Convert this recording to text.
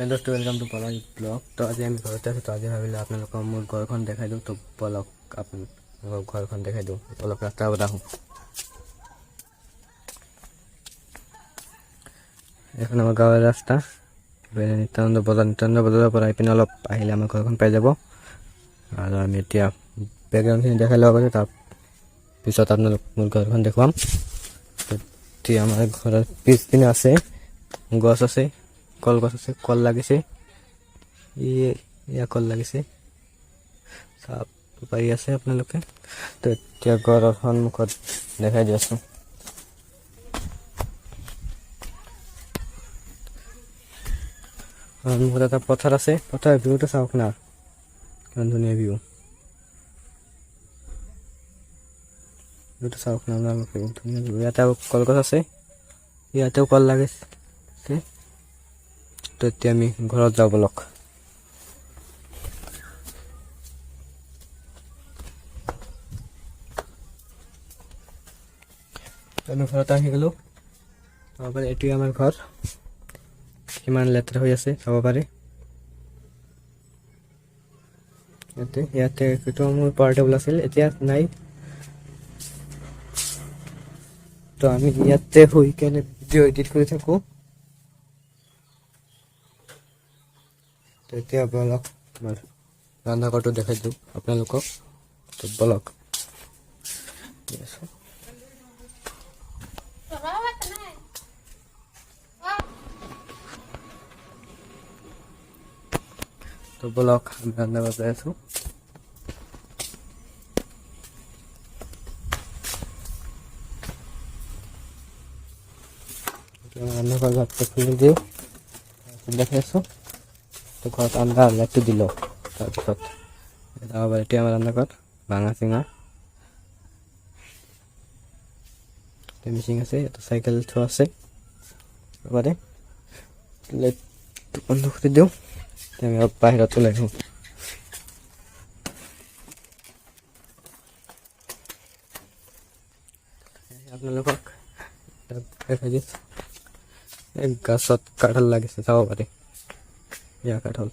দোস্ত welcome to Palak blog. তো আজি আমি ঘৰতে আছোঁ। তো আজি ভাবিলোঁ আপোনালোকক মোৰ ঘৰখন দেখাই দিওঁ। তো পলক আপোনালোকক ঘৰখন দেখাই দিওঁ। অলপ ৰাস্তাৰ পৰা আহোঁ। এখন আমাৰ গাঁৱৰ ৰাস্তা, নিত্যানন্দ বজাৰৰ পৰা এইপিনে অলপ আহিলে আমাৰ ঘৰখন পাই যাব। আৰু আমি এতিয়া বেকগ্ৰাউণ্ডখিনি দেখাই ল'ব পাৰোঁ। তাৰ পিছত আপোনালোক মোৰ ঘৰখন দেখুৱাম। এতিয়া আমাৰ ঘৰৰ পিছপিনে আছে গছ আছে, কলগছ আছে, কল লাগিছে। ইয়া কল লাগিছে, চাব পাৰি আছে আপোনালোকে। তো এতিয়া ঘৰৰ সন্মুখত দেখাই দি আছোঁ। সন্মুখত এটা পথাৰ আছে। পথাৰৰ ভিউটো চাওক না, কিমান ধুনীয়া ভিউ। ভিউটো চাওক না আপোনালোকে, ধুনীয়া ভিউ। ইয়াতে কলগছ আছে, ইয়াতেও কল লাগিছে। তো এতিয়া আমি ঘৰত যাওঁ বলক। আমি ঘৰত আহি গ'লোঁ। চাব পাৰে এইটোৱে আমাৰ ঘৰ, কিমান লেতেৰা হৈ আছে চাব পাৰে। ইয়াতে এইটো মোৰ পাৱাৰ টেবুল আছিল, এতিয়া নাই। তো আমি ইয়াতে শুই কেনে ভিডিঅ' এডিট কৰি থাকোঁ। তো এতিয়া বলক আমাৰ ৰন্ধা ঘৰটো দেখাই দিওঁ আপোনালোকক। তো বলক। তো বলক, আমি ৰান্না কৰতে আছো। ৰান্না কৰে ভাতটা খুলে দিও, দেখে আছো। তো ঘৰত আন্দা লাইটটো দিল। তাৰপিছত আবাৰ এটি আমাৰ ৰান্না কৰ ভাঙা চিঙা মিচিং আছে, এটা চাইকেল থোৱা আছে। এবাৰে লাইটটো বন্ধ কৰি দিওঁ। আমি বাহিৰত ওলাই যাওঁ। আপোনালোকক দেখাই দিছোঁ, এই গাছত কাঠাল লাগিছে চাব পাৰে। ইয়া কাঠাল